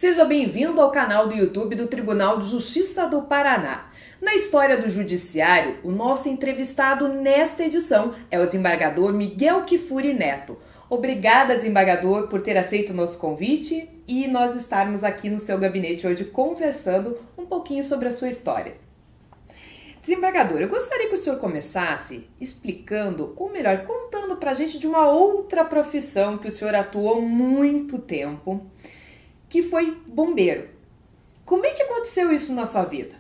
Seja bem-vindo ao canal do YouTube do Tribunal de Justiça do Paraná. Na história do Judiciário, o nosso entrevistado nesta edição é o desembargador Miguel Kifuri Neto. Obrigada, desembargador, por ter aceito o nosso convite e nós estarmos aqui no seu gabinete hoje conversando um pouquinho sobre a sua história. Desembargador, eu gostaria que o senhor começasse explicando, ou melhor, contando pra gente de uma outra profissão que o senhor atuou muito tempo, que foi bombeiro. Como é que aconteceu isso na sua vida?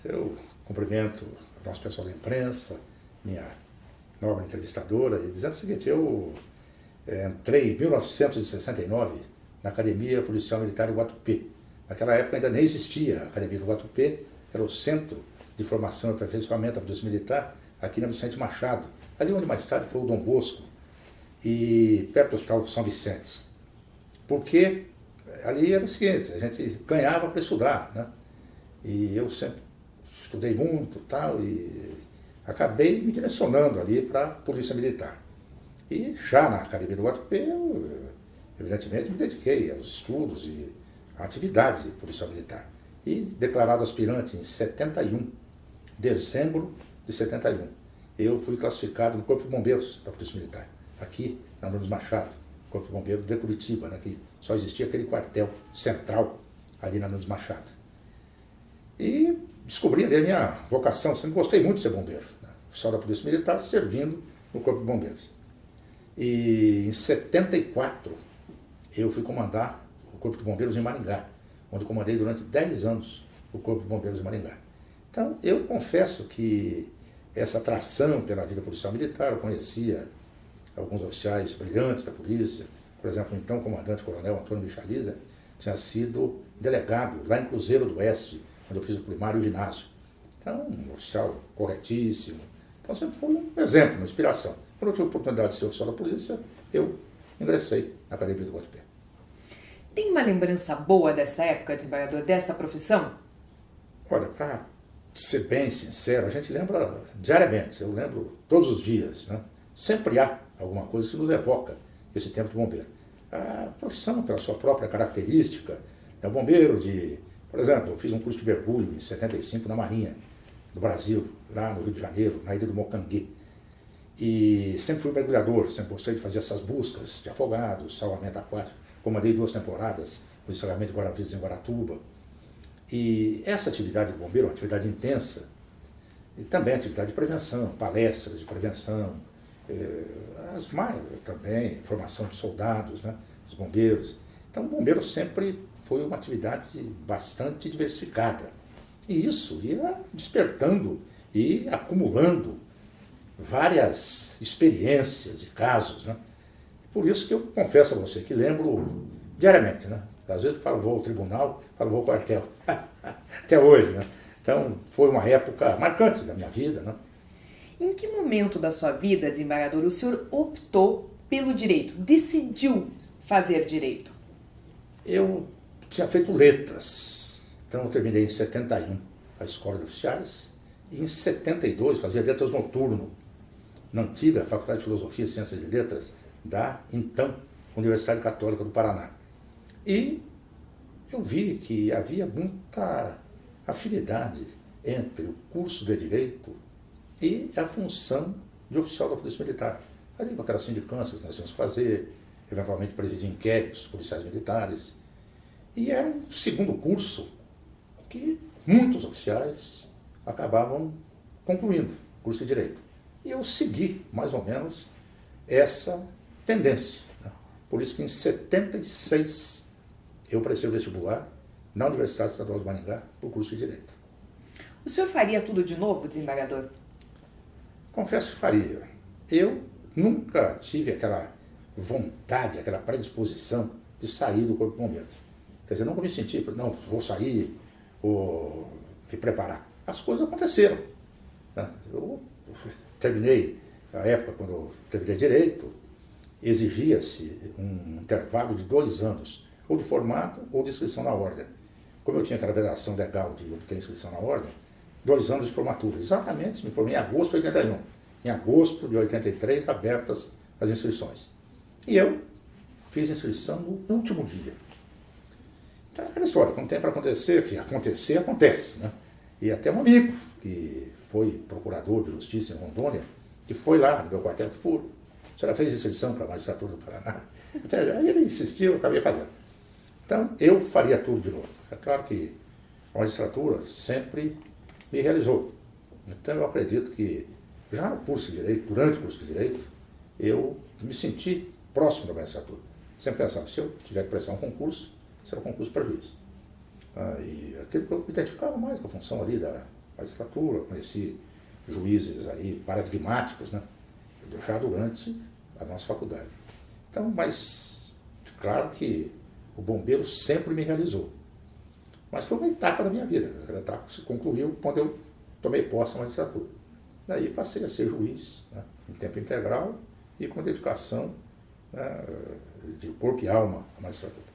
Eu cumprimento o nosso pessoal da imprensa, minha nova entrevistadora, e dizendo o seguinte: eu entrei em 1969 na Academia Policial Militar do Guatupê. Naquela época ainda nem existia a Academia do Guatupê, era o Centro de Formação e Aperfeiçoamento da Polícia Militar, aqui na Vicente Machado, ali onde mais tarde foi o Dom Bosco, e perto do Hospital São Vicente. Porque ali era o seguinte, a gente ganhava para estudar, né? E eu sempre estudei muito tal, e acabei me direcionando ali para a Polícia Militar. E já na Academia do Guatupê, eu evidentemente me dediquei aos estudos e à atividade policial militar. E declarado aspirante em 71, dezembro de 71, eu fui classificado no Corpo de Bombeiros da Polícia Militar, aqui na Nunes Machado, Corpo de Bombeiros de Curitiba, né, que só existia aquele quartel central ali na Nunes Machado. E descobri ali a minha vocação, sempre gostei muito de ser bombeiro, né, oficial da Polícia Militar, servindo no Corpo de Bombeiros. E em 74, eu fui comandar o Corpo de Bombeiros em Maringá, onde comandei durante 10 anos o Corpo de Bombeiros em Maringá. Então, eu confesso que essa atração pela vida policial militar, eu conhecia alguns oficiais brilhantes da polícia, por exemplo, o então comandante-coronel Antônio Michaliza, tinha sido delegado lá em Cruzeiro do Oeste, onde eu fiz o primário e o ginásio. Então, um oficial corretíssimo. Então, sempre foi um exemplo, uma inspiração. Quando eu tive a oportunidade de ser oficial da polícia, eu ingressei na Academia do Guatupê. Tem uma lembrança boa dessa época, desembargador, dessa profissão? Olha, para ser bem sincero, a gente lembra diariamente, eu lembro todos os dias, né? Sempre há alguma coisa que nos evoca esse tempo de bombeiro. A profissão, pela sua própria característica, é o bombeiro de... Por exemplo, eu fiz um curso de mergulho em 75 na Marinha do Brasil, lá no Rio de Janeiro, na ilha do Mocanguê. E sempre fui mergulhador, sempre gostei de fazer essas buscas de afogados, salvamento aquático. Comandei 2 temporadas no salvamento de guarda-vidas em Guaratuba. E essa atividade de bombeiro é uma atividade intensa, e também atividade de prevenção, palestras de prevenção, também formação de soldados, né, os bombeiros. Então, o bombeiro sempre foi uma atividade bastante diversificada. E isso ia despertando e acumulando várias experiências e casos, né? Por isso que eu confesso a você que lembro diariamente, né? Às vezes eu falo, vou ao tribunal, falo, vou ao quartel. Até hoje, né? Então, foi uma época marcante da minha vida, né? Em que momento da sua vida, desembargador, o senhor optou pelo direito, decidiu fazer direito? Eu tinha feito letras, então eu terminei em 71 a escola de oficiais, e em 72 fazia letras noturno, na antiga Faculdade de Filosofia e Ciências de Letras, da então Universidade Católica do Paraná. E eu vi que havia muita afinidade entre o curso de Direito e a função de oficial da Polícia Militar. Ali com aquelas sindicâncias que nós tínhamos que fazer, eventualmente presidir inquéritos policiais militares. E era um segundo curso que muitos oficiais acabavam concluindo, curso de Direito. E eu segui, mais ou menos, essa tendência, né? Por isso que em 76 eu prestei o vestibular na Universidade Estadual de Maringá para o curso de Direito. O senhor faria tudo de novo, desembargador? Confesso que faria. Eu nunca tive aquela vontade, aquela predisposição de sair do Corpo de Bombeiros. Quer dizer, nunca me senti, não, vou sair ou me preparar. As coisas aconteceram, né? Eu terminei, na época, quando eu terminei Direito, exigia-se um intervalo de 2 anos, ou de formato ou de inscrição na ordem. Como eu tinha aquela vedação legal de obter inscrição na ordem, 2 anos de formatura. Exatamente, me formei em agosto de 81. Em agosto de 83, abertas as inscrições. E eu fiz inscrição no último dia. Então, é aquela história, quando tem para acontecer, que acontecer, acontece, né? E até um amigo, que foi procurador de justiça em Rondônia, que foi lá no meu quartel de furo. A senhora fez inscrição para a magistratura do Paraná. Até aí ele insistiu, eu acabei fazendo. Então, eu faria tudo de novo. É claro que a magistratura sempre me realizou. Então, eu acredito que, já no curso de Direito, durante o curso de Direito, eu me senti próximo da magistratura. Sempre pensava, se eu tiver que prestar um concurso, será um concurso para juiz. E aquilo que eu me identificava mais com a função ali da magistratura, conheci juízes aí paradigmáticos, né? Já durante a nossa faculdade. Então, mas, claro que o bombeiro sempre me realizou. Mas foi uma etapa da minha vida, aquela etapa que se concluiu quando eu tomei posse da magistratura. Daí passei a ser juiz, né, em tempo integral e com dedicação, né, de corpo e alma à magistratura.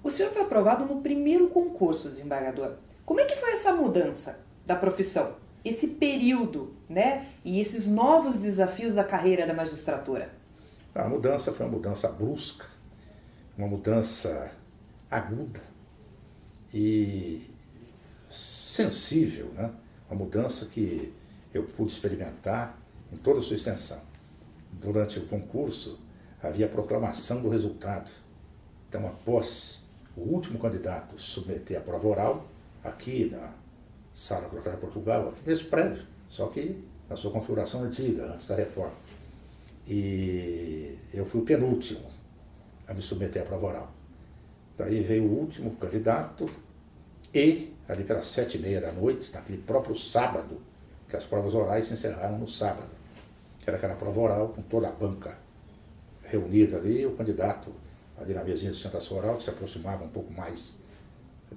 O senhor foi aprovado no primeiro concurso, desembargador. Como é que foi essa mudança da profissão? Esse período, né, e esses novos desafios da carreira da magistratura? A mudança foi uma mudança brusca, uma mudança aguda e sensível, né? Uma mudança que eu pude experimentar em toda a sua extensão. Durante o concurso, havia a proclamação do resultado. Então, após o último candidato submeter a prova oral, aqui na Sala Crotária Portugal, aqui nesse prédio, só que na sua configuração antiga, antes da reforma. E eu fui o penúltimo a me submeter à prova oral. Daí veio o último candidato e, ali pelas 7h30 da noite, naquele próprio sábado, que as provas orais se encerraram no sábado. Era aquela prova oral com toda a banca reunida ali, o candidato ali na mesinha de sustentação oral, que se aproximava um pouco mais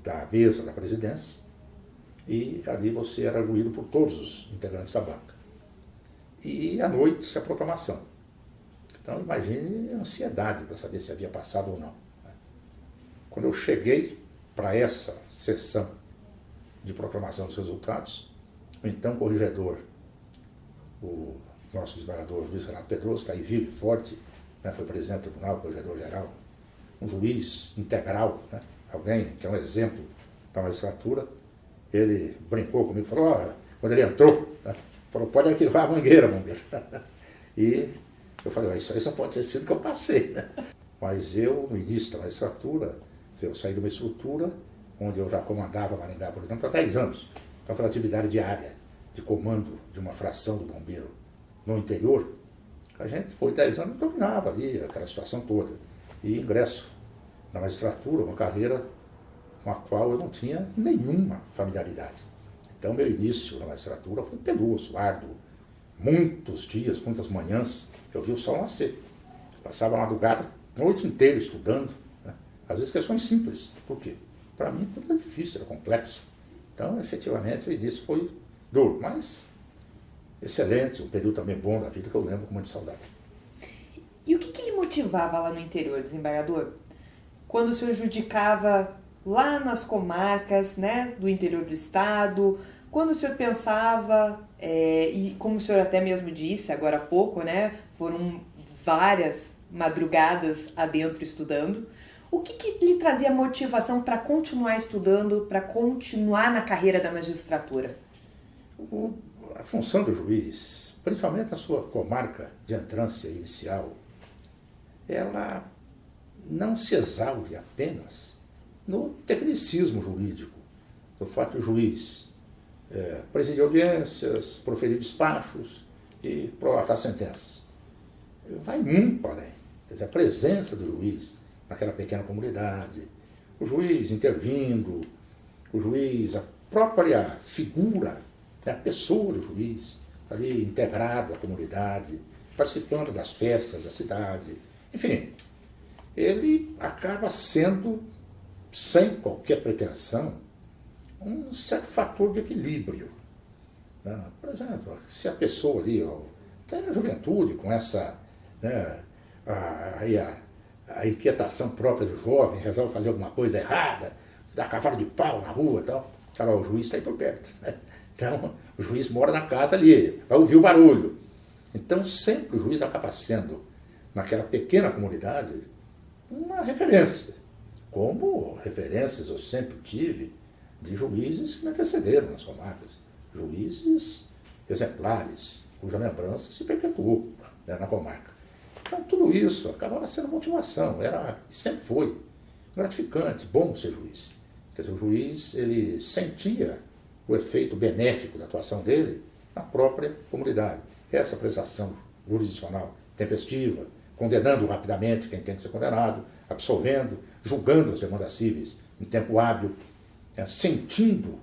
da mesa da presidência, e ali você era arguído por todos os integrantes da banca. E à noite a proclamação. Então imagine a ansiedade para saber se havia passado ou não. Quando eu cheguei para essa sessão de proclamação dos resultados, o então corregedor, o nosso desembargador Luiz Renato Pedroso, que aí vive forte, né, foi presidente do tribunal, corregedor-geral, um juiz integral, né, alguém que é um exemplo da magistratura, ele brincou comigo, falou, quando ele entrou, né, falou, pode arquivar a mangueira, bombeiro. E eu falei, isso aí só pode ter sido que eu passei, né? Mas eu, no início da magistratura, eu saí de uma estrutura onde eu já comandava Maringá, por exemplo, há 10 anos, com aquela atividade diária de comando de uma fração do bombeiro no interior. A gente, depois de 10 anos, dominava ali aquela situação toda. E ingresso na magistratura, uma carreira com a qual eu não tinha nenhuma familiaridade. Então, meu início na magistratura foi penoso, árduo. Muitos dias, muitas manhãs, eu vi o sol nascer. Passava a madrugada, a noite inteira estudando, né? Às vezes questões simples. Por quê? Para mim tudo era difícil, era complexo. Então, efetivamente, o início foi duro, mas excelente, um período também bom da vida que eu lembro com muita saudade. E o que lhe motivava lá no interior, desembargador? Quando o senhor judicava lá nas comarcas, né, do interior do estado, quando o senhor pensava, e como o senhor até mesmo disse agora há pouco, né, foram várias madrugadas adentro estudando, o que lhe trazia motivação para continuar estudando, para continuar na carreira da magistratura? A função do juiz, principalmente a sua comarca de entrância inicial, ela não se exaure apenas no tecnicismo jurídico, no fato do juiz presidir audiências, proferir despachos e prolatar sentenças. Vai muito além. Quer dizer, a presença do juiz naquela pequena comunidade, o juiz intervindo, o juiz, a própria figura, a pessoa do juiz, ali integrado à comunidade, participando das festas da cidade, enfim, ele acaba sendo, sem qualquer pretensão, um certo fator de equilíbrio. Por exemplo, se a pessoa ali, até a juventude, com essa, né, a inquietação própria do jovem, resolve fazer alguma coisa errada, dar cavalo de pau na rua e tal, cara, o juiz está aí por perto, né? Então, o juiz mora na casa ali, vai ouvir o barulho. Então, sempre o juiz acaba sendo, naquela pequena comunidade, uma referência. como referências eu sempre tive de juízes que me antecederam nas comarcas, juízes exemplares, cuja lembrança se perpetuou, né, na comarca. Então, tudo isso acabava sendo motivação, era e sempre foi gratificante, bom ser juiz. Quer dizer, o juiz, ele sentia o efeito benéfico da atuação dele na própria comunidade. Essa prestação jurisdicional tempestiva, condenando rapidamente quem tem que ser condenado, absolvendo, julgando as demandas cíveis em tempo hábil, sentindo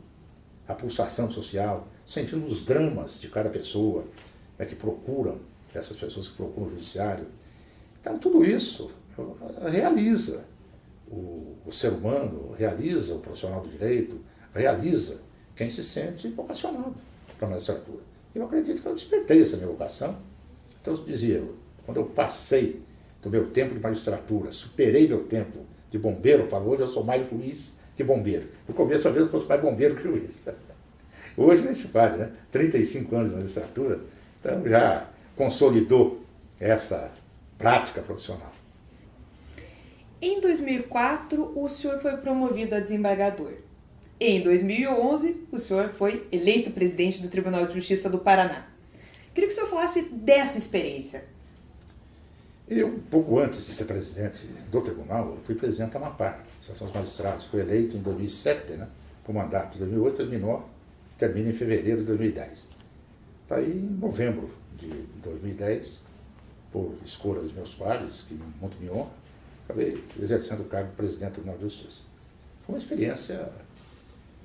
a pulsação social, sentindo os dramas de cada pessoa, né, que procuram, essas pessoas que procuram o judiciário. Então, tudo isso realiza o ser humano, realiza o profissional do direito, realiza quem se sente vocacionado para a magistratura. Eu acredito que eu despertei essa minha vocação. Então, eu dizia, quando eu passei do meu tempo de magistratura, superei meu tempo de bombeiro, eu falo, hoje eu sou mais juiz que bombeiro. No começo, às vezes, eu fosse mais bombeiro que juiz. Hoje nem se fala, né? 35 anos de magistratura, então já consolidou essa prática profissional. Em 2004, o senhor foi promovido a desembargador. Em 2011, o senhor foi eleito presidente do Tribunal de Justiça do Paraná. Queria que o senhor falasse dessa experiência. Eu, pouco antes de ser presidente do tribunal, eu fui presidente da Amapar, Associação dos Magistrados. Fui eleito em 2007, né, por mandato de 2008 a 2009, termina em fevereiro de 2010. Aí, em novembro de 2010, por escolha dos meus pares, que muito me honra, acabei exercendo o cargo de presidente do Tribunal de Justiça. Foi uma experiência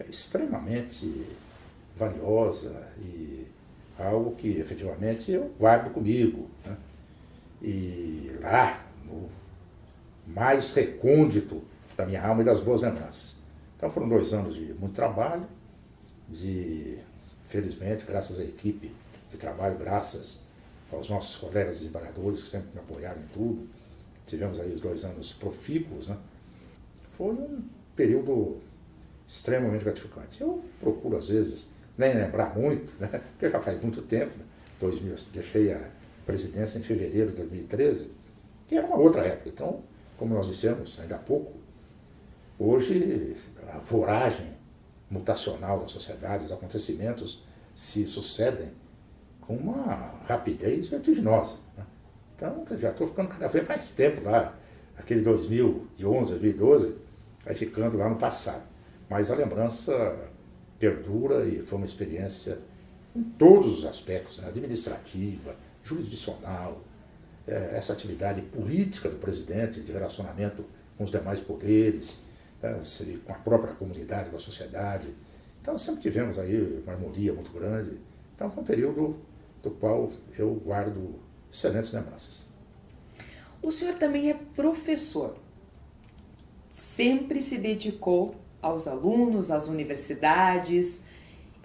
extremamente valiosa e algo que, efetivamente, eu guardo comigo, né? E lá, no mais recôndito da minha alma e das boas lembranças. Então foram 2 anos de muito trabalho, felizmente, graças à equipe de trabalho, graças aos nossos colegas desembargadores que sempre me apoiaram em tudo. Tivemos aí os 2 anos profícuos, né? Foi um período extremamente gratificante. Eu procuro, às vezes, nem lembrar muito, né? Porque já faz muito tempo, né? Deixei a presidência em fevereiro de 2013, que era uma outra época. Então, como nós dissemos ainda há pouco, hoje a voragem mutacional da sociedade, os acontecimentos se sucedem com uma rapidez vertiginosa, né? Então, já estou ficando cada vez mais tempo lá, aquele 2011, 2012, vai ficando lá no passado. Mas a lembrança perdura e foi uma experiência em todos os aspectos, né? Administrativa, jurisdicional, essa atividade política do presidente, de relacionamento com os demais poderes, né? Com a própria comunidade, com a sociedade. Então, sempre tivemos aí uma harmonia muito grande. Então, foi um período do qual eu guardo excelentes lembranças. O senhor também é professor. Sempre se dedicou aos alunos, às universidades,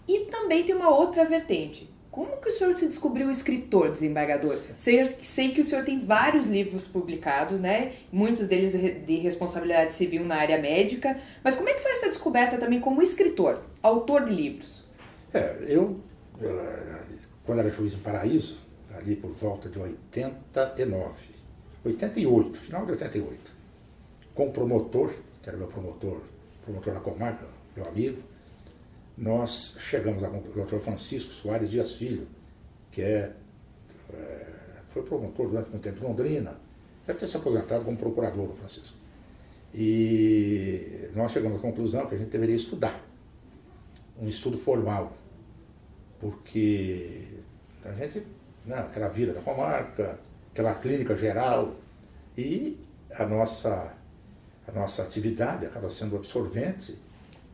e também tem uma outra vertente. Como que o senhor se descobriu escritor, desembargador? Sei que o senhor tem vários livros publicados, né? Muitos deles de responsabilidade civil na área médica, mas como é que foi essa descoberta também como escritor, autor de livros? Eu quando era juiz em Paraíso, ali por volta de 88, final de 88, com o promotor, que era meu promotor da comarca, meu amigo, nós chegamos ao Dr. Francisco Soares Dias Filho, que foi promotor durante muito tempo em Londrina, deve ter se aposentado como procurador do Francisco. E nós chegamos à conclusão que a gente deveria estudar, um estudo formal, porque a gente, né, aquela vida da comarca, aquela clínica geral, e a nossa atividade acaba sendo absorvente,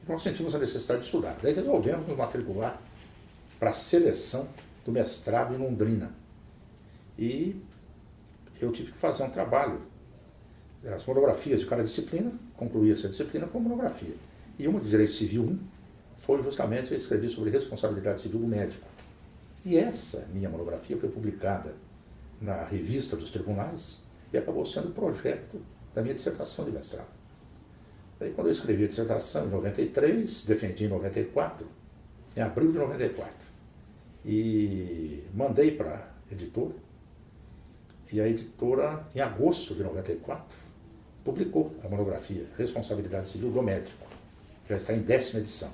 e nós sentimos a necessidade de estudar. Daí resolvemos nos matricular para a seleção do mestrado em Londrina. E eu tive que fazer um trabalho. As monografias de cada disciplina, concluí essa disciplina com monografia. E uma de Direito Civil 1 foi justamente, eu escrevi sobre responsabilidade civil do médico. E essa minha monografia foi publicada na Revista dos Tribunais e acabou sendo o projeto da minha dissertação de mestrado. Daí, quando eu escrevi a dissertação em 93, defendi em 94, em abril de 94, e mandei para a editora, e a editora, em agosto de 94, publicou a monografia Responsabilidade Civil do Médico. Já está em 10ª edição.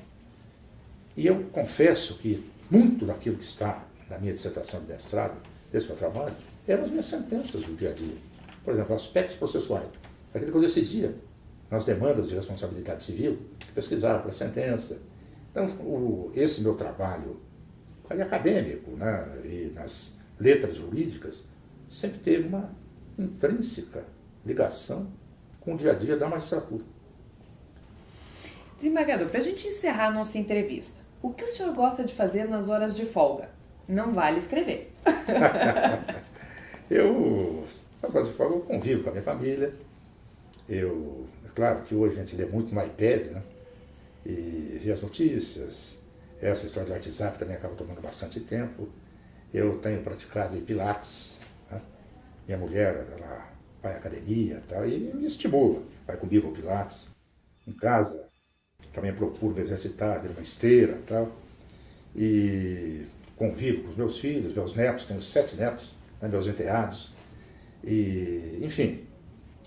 E eu confesso que muito daquilo que está na minha dissertação de mestrado, desse meu trabalho, eram as minhas sentenças do dia a dia. Por exemplo, aspectos processuais. Aquilo que eu decidia nas demandas de responsabilidade civil, pesquisava para a sentença. Então, esse meu trabalho aí, acadêmico, né, e nas letras jurídicas, sempre teve uma intrínseca ligação com o dia a dia da magistratura. Desembargador, para a gente encerrar a nossa entrevista, o que o senhor gosta de fazer nas horas de folga? Não vale escrever. Nas horas de folga, eu convivo com a minha família. É claro que hoje a gente lê muito no iPad, né? E vê as notícias. Essa história do WhatsApp também acaba tomando bastante tempo. Eu tenho praticado Pilates, né? Minha mulher, ela vai à academia e tal, e me estimula. Vai comigo ao Pilates. Em casa, também procuro me exercitar, de uma esteira e tal. E convivo com os meus filhos, meus netos, tenho 7 netos, né, meus enteados. E, enfim,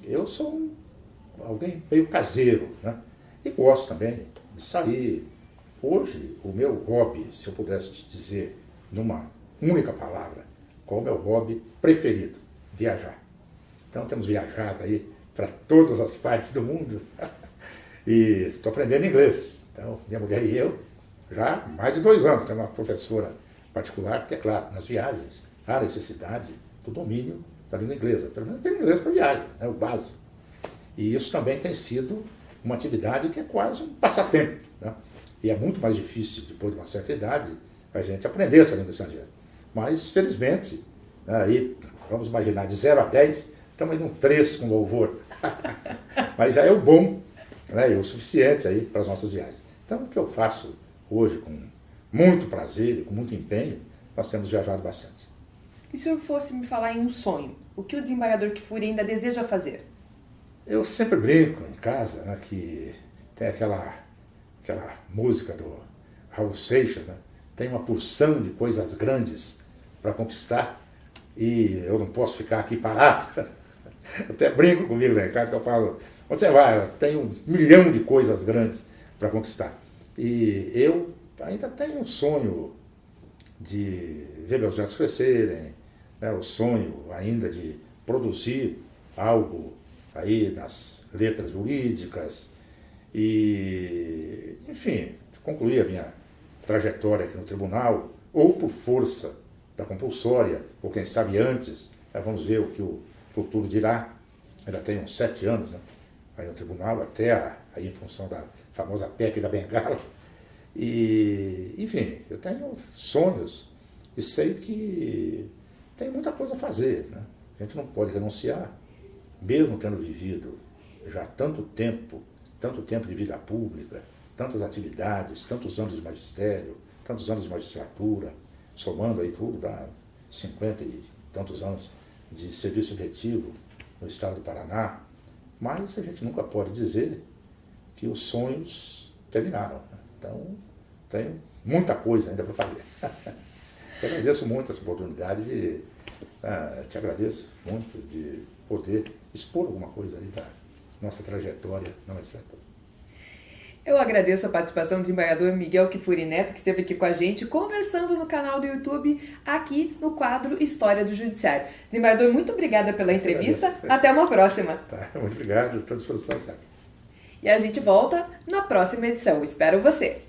eu sou alguém meio caseiro, né? E gosto também de sair. Hoje, o meu hobby, se eu pudesse te dizer numa única palavra, qual é o meu hobby preferido? Viajar. Então, temos viajado aí para todas as partes do mundo. E estou aprendendo inglês. Então, minha mulher e eu, já há mais de 2 anos, temos uma professora particular, porque, é claro, nas viagens há necessidade do domínio da língua inglesa, pelo menos aquele inglês para viagem, né, o básico. E isso também tem sido uma atividade que é quase um passatempo, né? E é muito mais difícil, depois de uma certa idade, a gente aprender essa língua estrangeira. Mas, felizmente, aí, vamos imaginar, de 0 a 10, estamos em um 3 com louvor. Mas já é o bom, né, e o suficiente aí para as nossas viagens. Então, o que eu faço hoje com muito prazer e com muito empenho, nós temos viajado bastante. E se o senhor fosse me falar em um sonho, o que o desembargador Kfouri ainda deseja fazer? Eu sempre brinco em casa, né, que tem aquela música do Raul Seixas, né, tem uma porção de coisas grandes para conquistar e eu não posso ficar aqui parado. Eu até brinco comigo lá em casa, que eu falo, onde você vai? Eu tenho 1 milhão de coisas grandes para conquistar. E eu ainda tenho um sonho de ver meus netos crescerem, né, o sonho ainda de produzir algo aí nas letras jurídicas e, enfim, concluir a minha trajetória aqui no tribunal, ou por força da compulsória, ou quem sabe antes, vamos ver o que o futuro dirá. Ainda tenho uns 7 anos, né, aí no tribunal, até aí em função da famosa PEC da Bengala. E, enfim, eu tenho sonhos e sei que tem muita coisa a fazer, né? A gente não pode renunciar, mesmo tendo vivido já tanto tempo de vida pública, tantas atividades, tantos anos de magistério, tantos anos de magistratura, somando aí tudo, dá 50 e tantos anos de serviço efetivo no estado do Paraná, mas a gente nunca pode dizer que os sonhos terminaram, né? Então, tenho muita coisa ainda para fazer. Eu agradeço muito essa oportunidade te agradeço muito de poder expor alguma coisa aí da nossa trajetória na magistratura. Eu agradeço a participação do desembargador Miguel Kfouri Neto, que esteve aqui com a gente, conversando no canal do YouTube, aqui no quadro História do Judiciário. Desembargador, muito obrigada pela entrevista. Até uma próxima. Tá, muito obrigado, estou à disposição sempre. E a gente volta na próxima edição. Espero você!